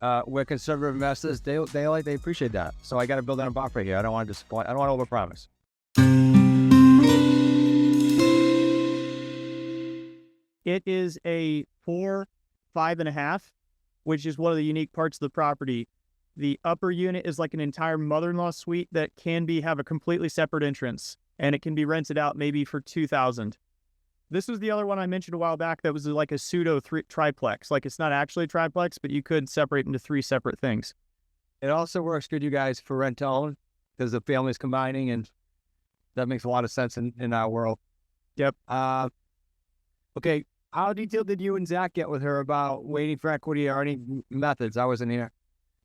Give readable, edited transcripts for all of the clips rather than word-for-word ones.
We're conservative investors. They appreciate that. So I got to build in a buffer here. I don't want to disappoint. I don't want to overpromise. It is a 4, 5.5, which is one of the unique parts of the property. The upper unit is like an entire mother-in-law suite that can have a completely separate entrance, and it can be rented out maybe for $2,000. This was the other one I mentioned a while back that was like a pseudo triplex. Like it's not actually a triplex, but you could separate into 3 separate things. It also works good, you guys, for rent to own because the family's combining, and that makes a lot of sense in our world. Yep. Okay. How detailed did you and Zach get with her about waiting for equity or any methods? I wasn't here.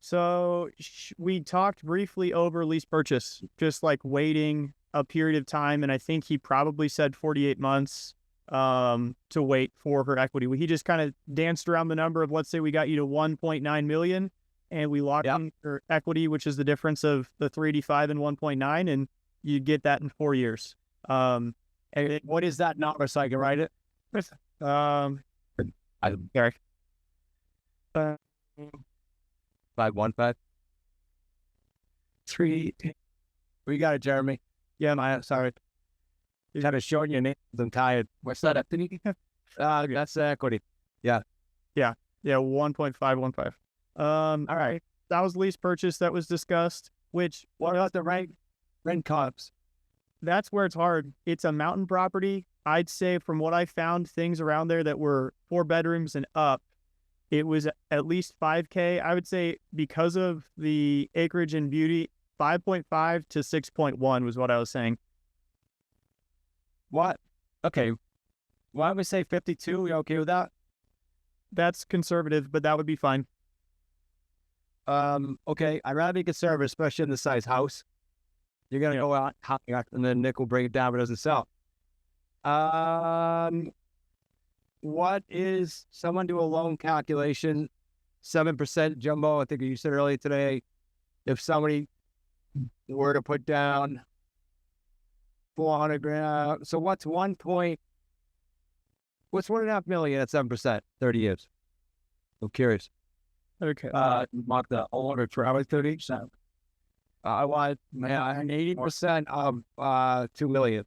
So we talked briefly over lease purchase, just like waiting a period of time. And I think he probably said 48 months to wait for her equity. He just kind of danced around the number of, let's say we got you to 1.9 million and we locked in her equity, which is the difference of the 385 and 1.9, and you get that in 4 years. And what is that number so I can write it? Eric. 515 3. We got it, Jeremy. Yeah, I'm sorry. You had to shorten your name. I'm tired. What's that? That's the equity. Yeah. 1.515. All right. That was lease purchase that was discussed, which what about the rent comps? That's where it's hard. It's a mountain property. I'd say from what I found, things around there that were 4 bedrooms and up, it was at least $5,000. I would say because of the acreage and beauty, 5.5 to 6.1 was what I was saying. What? Okay. Why don't we say 52? You okay with that? That's conservative, but that would be fine. Okay. I'd rather be conservative, especially in the size house. You're going to go out and then Nick will bring it down, but it doesn't sell. What is, someone do a loan calculation, 7% jumbo, I think you said earlier today, if somebody were to put down 400 grand, so what's 1.5 million at 7%, 30 years? I'm curious. Okay. Mark the older for hours, 30%. I want 80% of 2 million.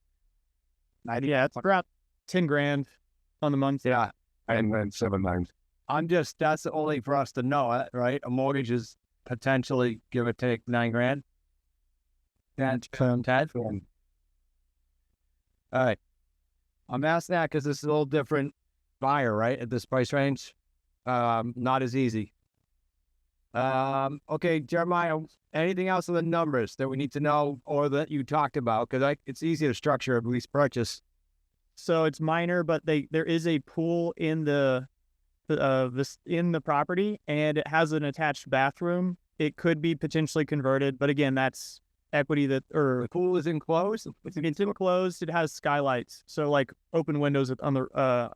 Yeah, it's about 10 grand on the month. Yeah. And then 7 months. That's only for us to know it, right? A mortgage is potentially, give or take, 9 grand. That's 10. All right. I'm asking that because this is a little different buyer, right? At this price range. Not as easy. Okay, Jeremiah, anything else on the numbers that we need to know or that you talked about? Because it's easy to structure a lease purchase. So it's minor, but there is a pool in the property, and it has an attached bathroom. It could be potentially converted, but again, that's equity the pool is enclosed. It's enclosed. It has skylights, so like open windows on the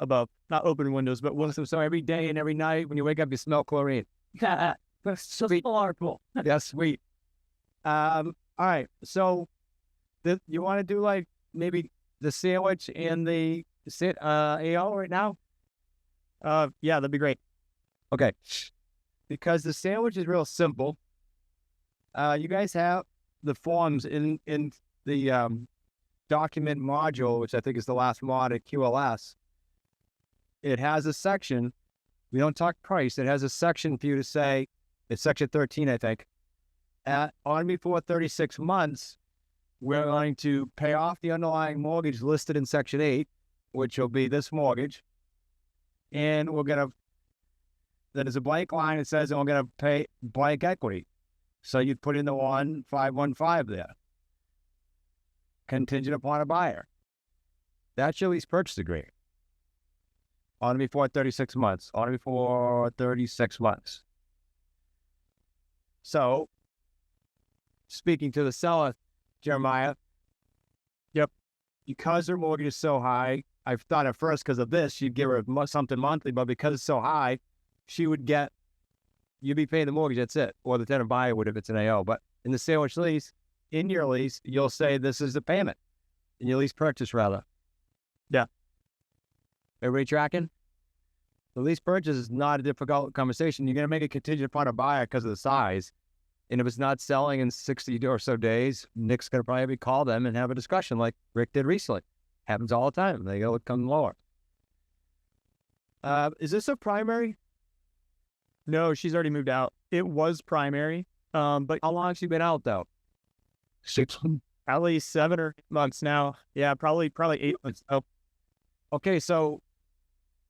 above. Not open windows, but so every day and every night when you wake up, you smell chlorine. That's so horrible. That's sweet. All right. So you want to do like maybe the sandwich and the AO right now? Yeah, that'd be great. Okay. Because the sandwich is real simple. You guys have the forms in the document module, which I think is the last mod at QLS. It has a section. We don't talk price. It has a section for you to say, it's section 13, I think. On before 36 months, we're going to pay off the underlying mortgage listed in section 8, which will be this mortgage. And there's a blank line that says, we're going to pay blank equity. So you'd put in the 1515 there. Contingent upon a buyer. That's your lease purchase agreement. On before 36 months. On before 36 months. So, speaking to the seller, Jeremiah, yep, because her mortgage is so high, I thought at first because of this, you'd give her something monthly, but because it's so high, you'd be paying the mortgage, that's it. Or the tenant buyer would if it's an AO. But in the sandwich lease, in your lease, you'll say this is the payment. In your lease purchase, rather. Yeah. Everybody tracking? The lease purchase is not a difficult conversation. You're going to make a contingent upon a buyer because of the size. And if it's not selling in 60 or so days, Nick's going to probably call them and have a discussion like Rick did recently. Happens all the time. They go, come lower. Is this a primary? No, she's already moved out. It was primary. But How long has she been out, though? 6 months. at least 7 or 8 months now. Yeah, probably 8 months. Oh, Okay, so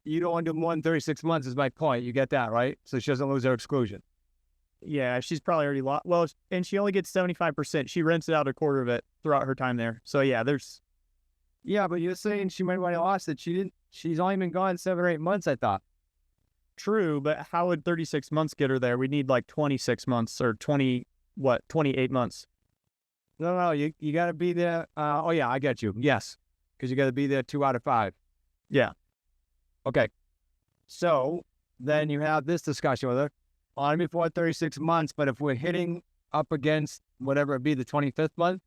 you don't want to do more than 36 months is my point. You get that, right? So she doesn't lose her exclusion. yeah, she's probably already lost. Well, and she only gets 75%. She rents out a quarter of it throughout her time there. So yeah, there's Yeah, but you're saying she might have lost it. She's only been gone 7 or 8 months, I thought. true, but how would 36 months get her there? We need like 26 months or 28 months. No, you got to be there. Oh, yeah, I get you. Yes, because you got to be there 2 out of 5. Yeah. Okay. So then you have this discussion with her on before 36 months, but if we're hitting up against whatever it be, the 25th month,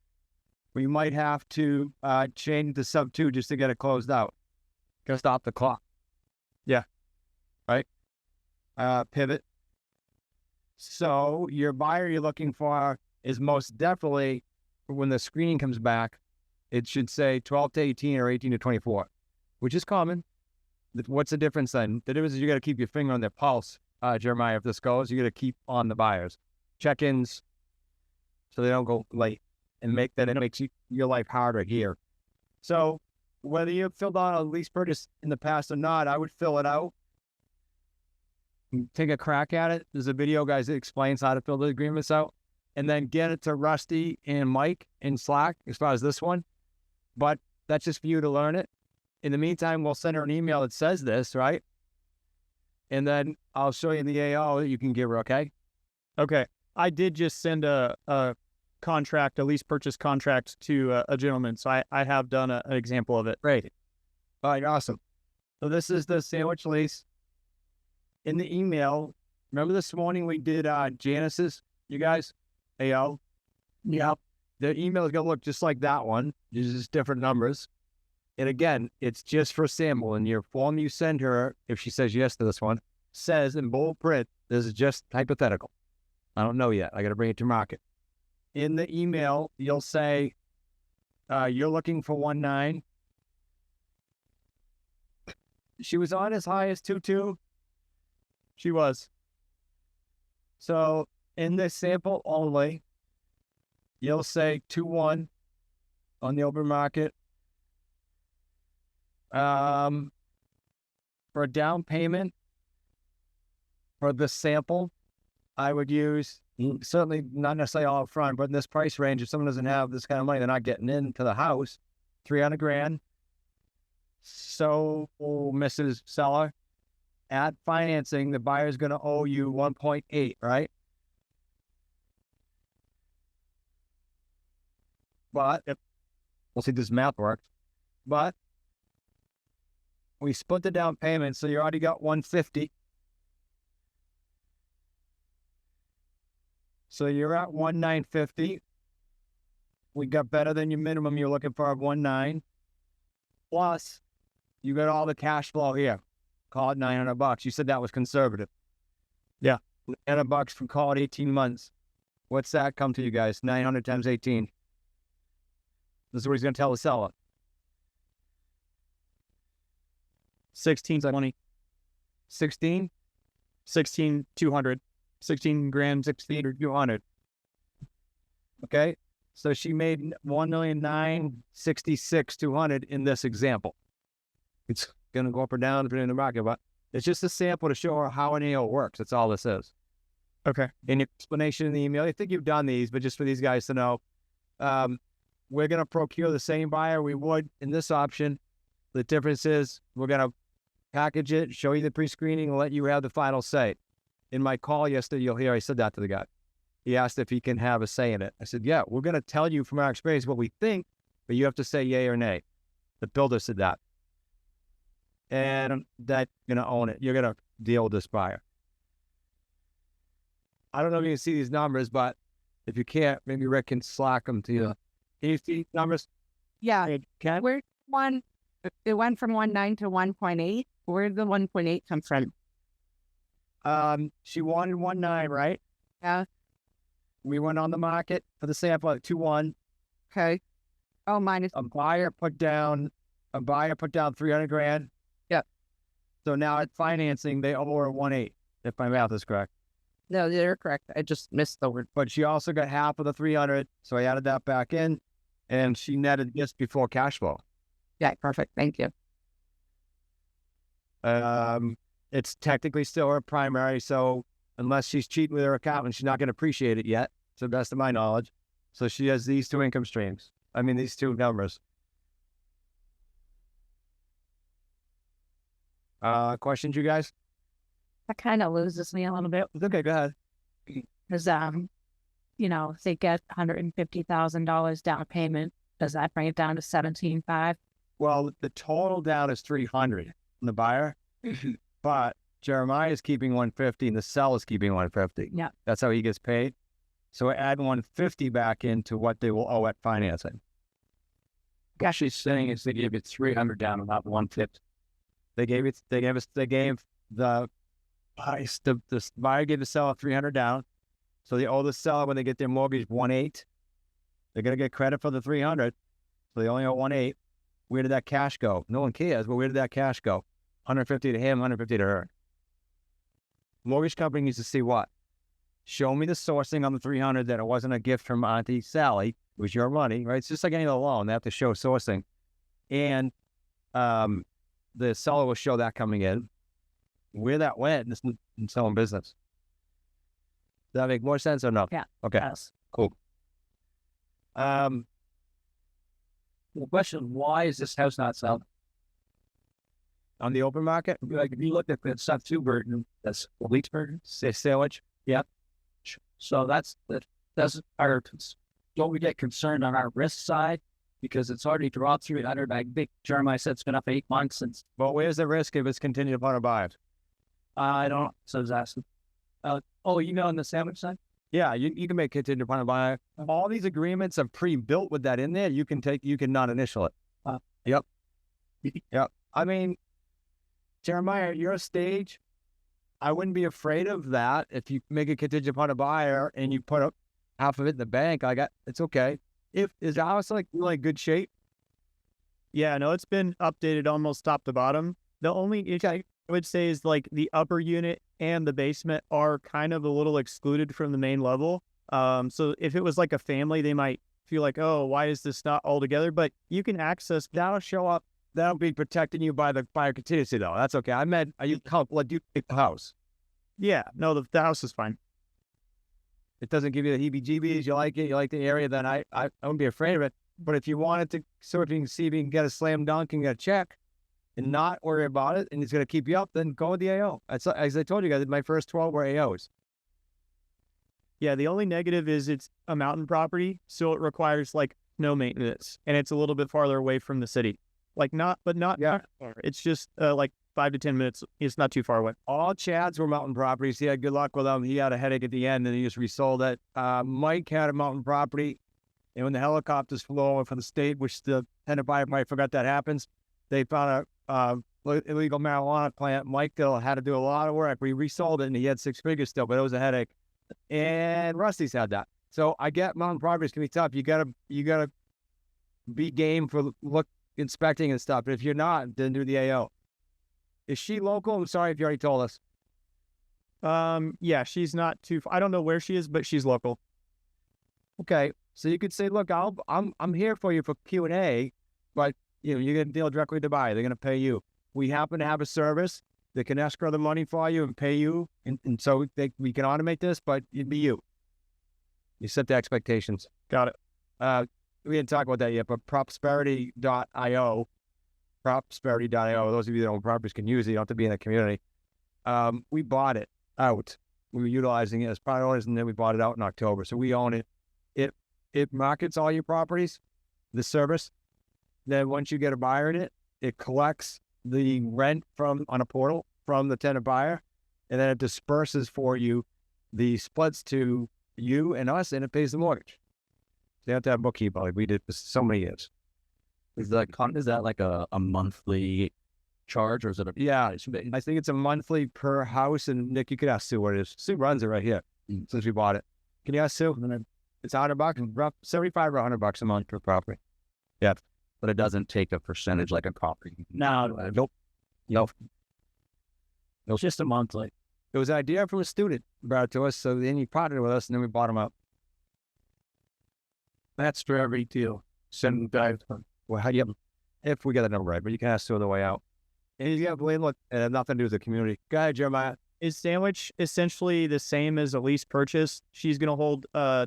we might have to change the sub 2 just to get it closed out. Gotta stop the clock. Yeah. Right? Pivot. So your buyer you're looking for is most definitely, when the screening comes back, it should say 12 to 18 or 18 to 24, which is common. What's the difference then? The difference is you got to keep your finger on their pulse, Jeremiah. If this goes, you got to keep on the buyers. Check-ins so they don't go late and make that it makes your life harder here. So whether you've filled out a lease purchase in the past or not, I would fill it out. Take a crack at it. There's a video, guys, that explains how to fill the agreements out. And then get it to Rusty and Mike in Slack as far as this one. But that's just for you to learn it. In the meantime, we'll send her an email that says this, right? And then I'll show you the AO that you can give her, okay? Okay. I did just send a contract, a lease purchase contract to a gentleman. So I have done an example of it. Great. All right, awesome. So this is the sandwich lease. In the email, remember this morning we did Janice's, you guys? AO? Yeah. The email is going to look just like that one. There's just different numbers. And again, it's just for sample. And your form you send her, if she says yes to this one, says in bold print, this is just hypothetical. I don't know yet. I got to bring it to market. In the email, you'll say, you're looking for 1.9. She was on as high as 2.2. She was. So in this sample only, you'll say 2.1 on the open market. For a down payment for the sample, I would use, certainly not necessarily all up front, but in this price range, if someone doesn't have this kind of money, they're not getting into the house, $300,000. So, Mrs. Seller, at financing, the buyer's going to owe you 1.8, right? But we'll see if this math works. But we split the down payment, so you already got 150. So you're at 1,950. We got better than your minimum you're looking for of 1.9. Plus, you got all the cash flow here. Call it $900. You said that was conservative. Yeah. $900 for call it 18 months. What's that come to you guys? 900 times 18. This is what he's going to tell the seller. 1620. 16? 16,200. 16 grand, 16 or 200. Okay. So she made 1,966,200 in this example. It's going to go up or down depending on the market, but it's just a sample to show her how an AO works. That's all this is. Okay. In your explanation in the email, I think you've done these, but just for these guys to know, we're going to procure the same buyer we would in this option. The difference is we're going to package it, show you the pre-screening, and let you have the final say. In my call yesterday, you'll hear I said that to the guy. He asked if he can have a say in it. I said, yeah, we're going to tell you from our experience what we think, but you have to say yay or nay. The builder said that. And that you're going to own it. You're going to deal with this buyer. I don't know if you can see these numbers, but if you can't, maybe Rick can slack them to you. Can you see numbers? Yeah, Can? it went from 1.9 to 1.8. Where did the 1.8 come from? She wanted 1.9, right? Yeah. We went on the market for the sample at 2.1. Okay. Oh, minus. A buyer put down 300 grand. Yep. So now at financing, they owe her 1.8, if my math is correct. No, you're correct. I just missed the word. But she also got half of the 300, so I added that back in, and she netted just before cash flow. Yeah, perfect. Thank you. It's technically still her primary, so unless she's cheating with her accountant, she's not going to appreciate it yet, to the best of my knowledge. So she has these two income streams. I mean, these two numbers. Questions, you guys? That kind of loses me a little bit Okay, go ahead. because, you know, if they get $150,000 down payment, does that bring it down to 17.5? Well, the total down is 300 from the buyer, but Jeremiah is keeping 150 and the seller is keeping 150. Yeah. That's how he gets paid. So add 150 back into what they will owe at financing. What she's saying is they gave it 300 down, about 150. They gave the buyer gave the seller 300 down. So they owe the seller when they get their mortgage 1.8. They're going to get credit for the 300. So they only owe 1.8. Where did that cash go? No one cares, but where did that cash go? 150 to him, 150 to her. Mortgage company needs to see what? Show me the sourcing on the 300 that it wasn't a gift from Auntie Sally. It was your money, right? It's just like any other loan. They have to show sourcing. And the seller will show that coming in. Where that went in selling business. Does that make more sense or no? Yeah. Okay. Yes. Cool. The question, why is this house not selling? On the open market, Like, if you look at the sub 2 burden, that's the lease burden. say Sandwich. So that's don't we get concerned on our risk side? Because it's already dropped 300. I think Jeremiah said it's been up 8 months since. But where's the risk if it's contingent upon a buyer? I don't know. So I was asking. You know, on the sandwich side? Yeah, you can make contingent upon a buyer. All these agreements are pre-built with that in there. You can not initial it. Yep. I mean, Jeremiah, at your stage, I wouldn't be afraid of that. If you make a contingent upon a buyer and you put up half of it in the bank, it's okay. Is the house like really good shape? Yeah, no, it's been updated almost top to bottom. The only issue I would say is like the upper unit and the basement are kind of a little excluded from the main level. So if it was like a family, they might feel like, oh, why is this not all together? But you can access. That'll show up. That'll be protecting you by the buyer contingency, though. That's okay. I meant, do you pick the house? Yeah, no, the house is fine. It doesn't give you the heebie-jeebies. You like it. You like the area. Then I wouldn't be afraid of it. But if you wanted to sort of see if you can get a slam dunk and get a check and not worry about it, and it's going to keep you up, then go with the AO. As I told you guys, my first 12 were AOs. Yeah, the only negative is it's a mountain property, so it requires like no maintenance, and it's a little bit farther away from the city. Like not far. It's just like 5 to 10 minutes. It's not too far away. All Chad's were mountain properties. He had good luck with them. He had a headache at the end, and he just resold it. Mike had a mountain property, and when the helicopters flew over from the state, which the tenant buyer might forgot that happens, they found a illegal marijuana plant. Mike had to do a lot of work. We resold it, and he had 6 figures still, but it was a headache. And Rusty's had that. So I get mountain properties can be tough. You gotta be game for inspecting and stuff. But if you're not, then do the AO. Is she local? I'm sorry if you already told us. Yeah, she's not too. I don't know where she is, but she's local. Okay, so you could say, look, I'm here for you for Q&A, but you're gonna deal directly with the buyer. They're gonna pay you. We happen to have a service that can escrow the money for you and pay you, and so we can automate this, but it'd be you. You set the expectations. Got it. We didn't talk about that yet, but prosperity.io, those of you that own properties can use it. You don't have to be in the community. We bought it out. We were utilizing it as part owners, and then we bought it out in October. So we own it. It markets all your properties, the service. Then once you get a buyer in it, it collects the rent on a portal from the tenant buyer, and then it disperses for you the splits to you and us, and it pays the mortgage. So you have to have a bookkeeper like we did for so many years. Is that like a monthly charge, or is it a Yeah, I think it's a monthly per house. And Nick, you could ask Sue what it is. Sue runs it right here since we bought it. Can you ask Sue? And then it's $100, rough 75 or $100 a month per property. Yeah, but it doesn't take a percentage like a property? no, nope. It's just a monthly. It was an idea from a student brought it to us, so then he partnered with us, and then we bought him up. That's for every deal. Send guys. Well, how do you? If we get the number right, but you can ask Sue on the way out. And you have landlord, and it has nothing to do with the community. Go ahead, Jeremiah. Is Sandwich essentially the same as a lease purchase? She's going to hold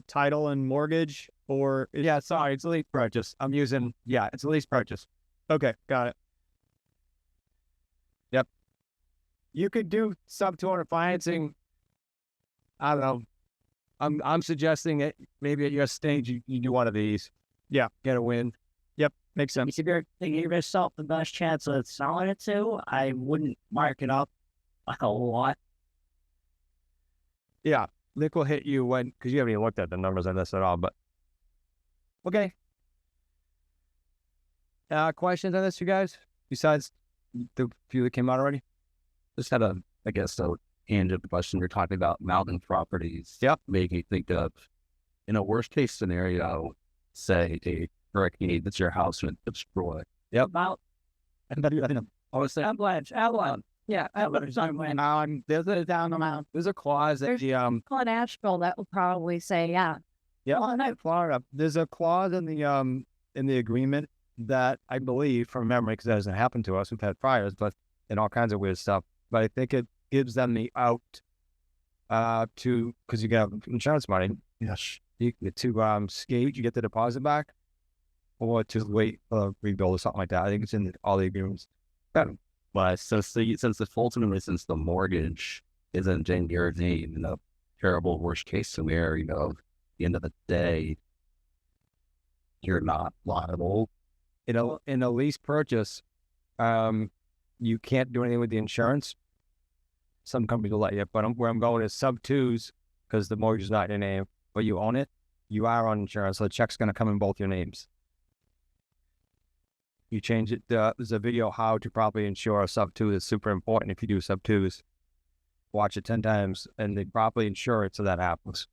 title and mortgage, or Yeah, sorry, it's a lease purchase. I'm using, it's a lease purchase. okay, got it. You could do sub 200 financing. I don't know. I'm suggesting it maybe at your stage you do one of these. Yeah. Get a win. Yep, makes sense. If you're thinking you're yourself the best chance of selling it to, I wouldn't mark it up like a lot. Yeah. Nick will hit you when, because you haven't even looked at the numbers on this at all, but okay. Questions on this, you guys? Besides the few that came out already? Just had a tangent question. You're talking about mountain properties. Yep. Make me think of, in a worst case scenario, say a hurricane hits your house and it destroys. Yep. About, I was saying, avalanche. Yeah, avalanche. There's a down amount. There's a clause that the Well, in Asheville, that will probably say, yeah. Yeah, well, no, Florida. There's a clause in the agreement that I believe, from memory, because that hasn't happened to us. We've had fires, but and all kinds of weird stuff. But I think it gives them the out to, because you got insurance money. Yes. To skate, you get the deposit back, or to wait for a rebuild or something like that. I think it's in all the agreements. But since ultimately, since the mortgage isn't in your name, in a terrible worst case scenario, at the end of the day, you're not liable. In a lease purchase, you can't do anything with the insurance. Some companies will let you, but where I'm going is sub twos, because the mortgage is not in your name, but you own it. You are on insurance, so the check's going to come in both your names. You change it. There's a video how to properly insure a sub 2 that's super important. If you do sub 2s, watch it 10 times, and they properly insure it so that happens.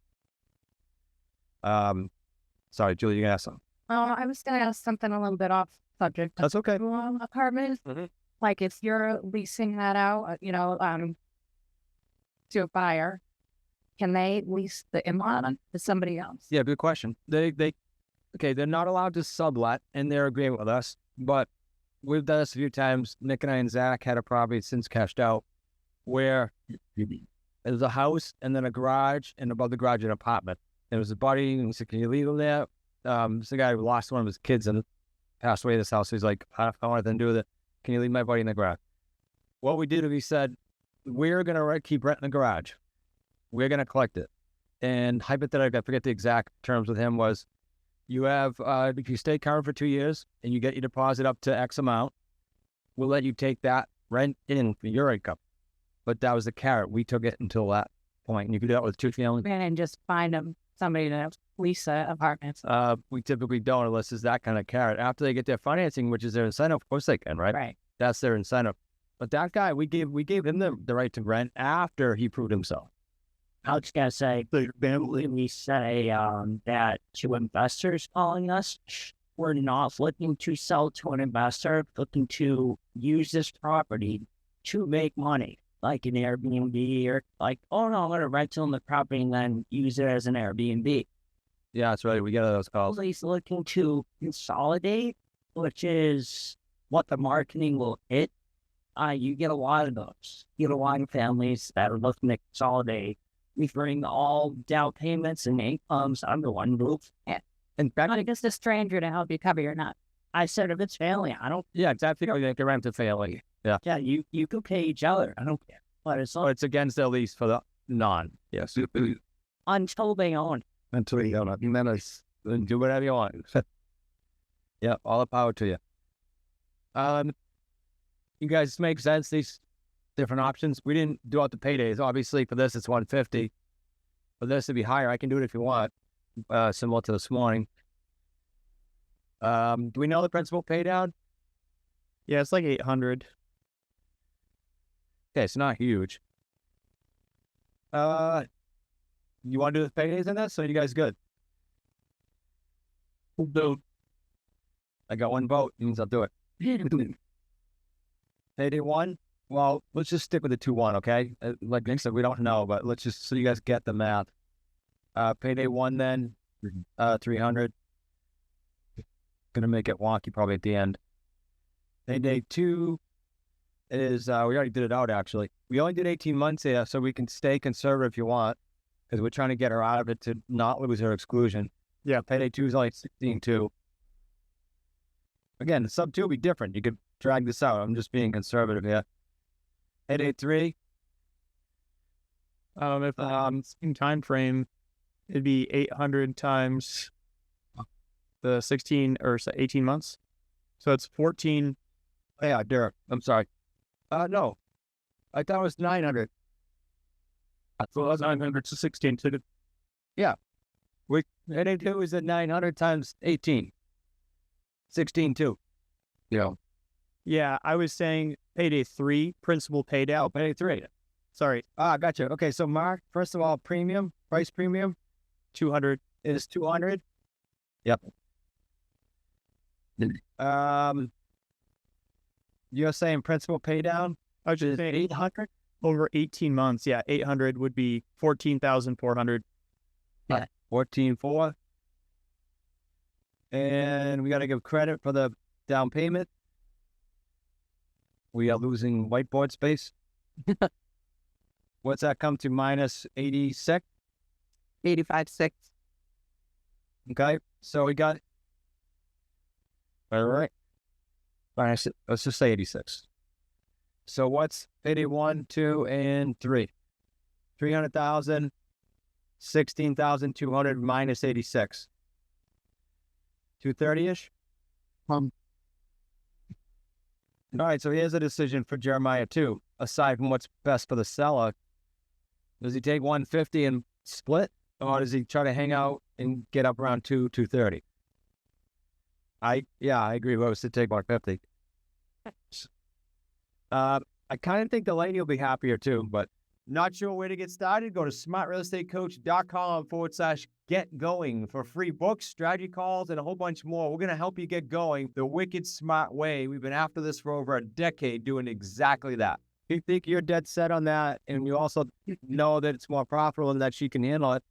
Sorry, Julie, you asked something. I was going to ask something a little bit off subject. That's okay. Apartment, like if you're leasing that out, to a buyer, can they lease the in-law to somebody else? Yeah, good question. They're not allowed to sublet in their agreement with us, but we've done this a few times. Nick and I and Zach had a property since cashed out where there's a house and then a garage, and above the garage an apartment. There was a buddy, and he said, "Can you leave him there?" It's the guy who lost one of his kids and passed away in this house. He's like, "I don't want anything to do with it. Can you leave my buddy in the garage?" What we did is we said, "We're going to keep renting the garage. We're going to collect it." And hypothetically, I forget the exact terms with him, was you have, if you stay current for 2 years and you get your deposit up to X amount, we'll let you take that rent in for your income. But that was the carrot. We took it until that point. And you can do that with 2 families. And just find them somebody to lease apartments. We typically don't unless it's that kind of carrot. After they get their financing, which is their incentive, of course they can, right? Right. That's their incentive. But that guy, we gave him the right to rent after he proved himself. I was going to say, we say that to investors calling us, we're not looking to sell to an investor, looking to use this property to make money, like an Airbnb, or like, oh no, I'm going to rent on the property and then use it as an Airbnb. Yeah, that's right. We get those calls. He's looking to consolidate, which is what the marketing will hit. You get a lot of those. You get a lot of families that are looking to consolidate. We bring all down payments and incomes under one roof. In fact, Not just a stranger to help you cover your nut. I said, if it's family, I don't. yeah, exactly. You can rent to family. Yeah. Yeah, you can pay each other. I don't care. But it's So it's against their lease for the non. Yes. until they own it. Until you own it. And then do whatever you want. Yeah, all the power to you. You guys make sense, these different options? We didn't do out the paydays. Obviously, for this, it's 150. For this, it'd be higher. I can do it if you want, similar to this morning. Do we know the principal pay down? Yeah, it's like 800. Okay, it's not huge. You want to do the paydays in this? So you guys good? So I got one vote. Means I'll do it. Payday 1. Well, let's just stick with the 2-1, okay? Like Nick said, we don't know, but let's just so you guys get the math. Payday 1 then, 300. Gonna make it wonky probably at the end. Payday 2 is we already did it out actually. We only did 18 months here, so we can stay conservative if you want, because we're trying to get her out of it to not lose her exclusion. Yeah. Payday 2 is only 16.2. Again, the sub 2 will be different. You could drag this out. I'm just being conservative here. Payday 3. if same time frame, it'd be 800 times the 16 or 18 months. So it's 14. Yeah, Derek. I'm sorry. No. I thought it was 900. So that's 900 to 16. So Payday 2 is at 900 times 18. 16.2. yeah, I was saying payday 3, principal paid Oh, out. payday 3. Sorry, Gotcha. Okay, so Mark, first of all, price premium 200. is 200. Yep. You're saying principal pay down I was just is saying 800? over 18 months. Yeah, 800 would be 14,400. 14.4. And we got to give credit for the down payment. We are losing whiteboard space. What's that come to? Minus 86. 85.6. Okay, so we got. All right. Let's just say 86. So what's payday 1, 2, and 3? 300,000, 16,200 minus 86. 230-ish? Um. All right, so here's a decision for Jeremiah too. Aside from what's best for the seller, does he take 150 and split, or does he try to hang out and get up around 230? I agree. What was to take 150? I kind of think the lady will be happier too, but not sure where to get started? Go to smartrealestatecoach.com/get going for free books, strategy calls, and a whole bunch more. We're going to help you get going the wicked smart way. We've been after this for over a decade doing exactly that. If you think you're dead set on that, and you also know that it's more profitable and that she can handle it,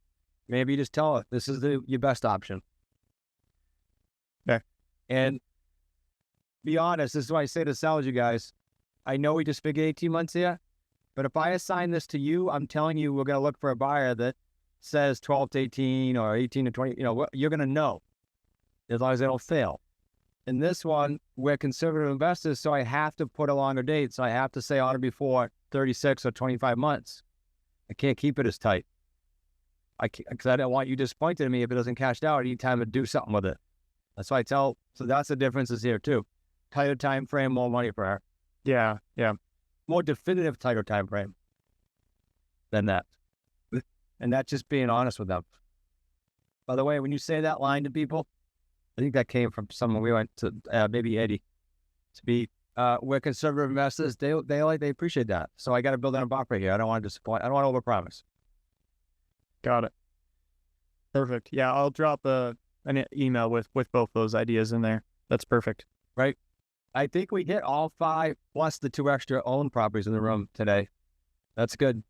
maybe you just tell her this is your best option. Okay. And be honest, this is why I say to sellers, you guys, I know we just figured 18 months here, but if I assign this to you, I'm telling you we're going to look for a buyer that says 12 to 18 or 18 to 20. You're going to know as long as they don't fail. In this one, we're conservative investors, so I have to put a longer date. So I have to say on or before 36 or 25 months. I can't keep it as tight. Because I don't want you disappointed in me if it doesn't cash out. I need time to do something with it. That's why I tell. So that's the differences here too. Tighter time frame, more money for her. Yeah. More definitive, tighter time frame than that. And that's just being honest with them. By the way, when you say that line to people, I think that came from someone we went to, maybe Eddie, to be, we're conservative investors. They appreciate that. So I got to build in a buffer here. I don't want to disappoint. I don't want to overpromise. Got it. Perfect. Yeah, I'll drop an email with both those ideas in there. That's perfect. Right. I think we hit all 5 plus the 2 extra owned properties in the room today. That's good.